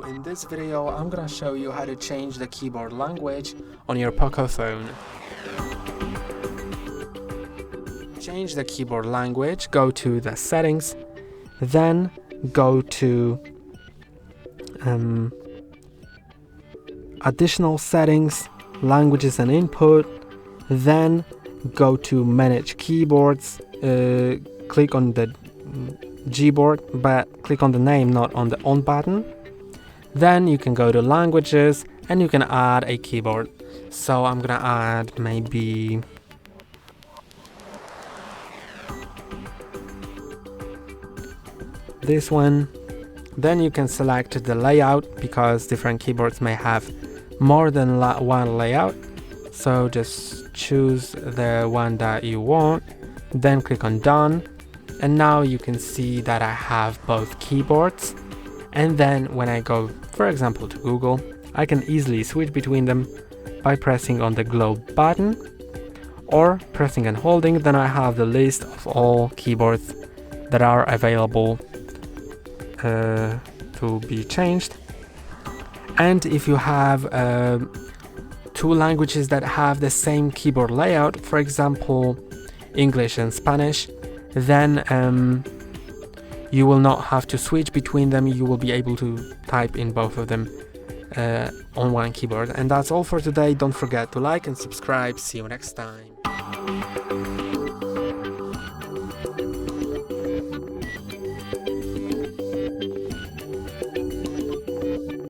So in this video I'm gonna show you how to change the keyboard language on your POCO phone. Change the keyboard language, go to the settings, then go to additional settings, languages and input, then go to manage keyboards, click on the Gboard, but click on the name, not on the on button. Then you can go to languages and you can add a keyboard. So I'm gonna add maybe this one. Then you can select the layout because different keyboards may have more than one layout. So just choose the one that you want, then click on done. And now you can see that I have both keyboards. And then when I go, for example, to Google, I can easily switch between them by pressing on the globe button or pressing and holding. Then I have the list of all keyboards that are available to be changed. And if you have two languages that have the same keyboard layout, for example, English and Spanish, then you will not have to switch between them. You will be able to type in both of them on one keyboard. And that's all for today. Don't forget to like and subscribe. See you next time.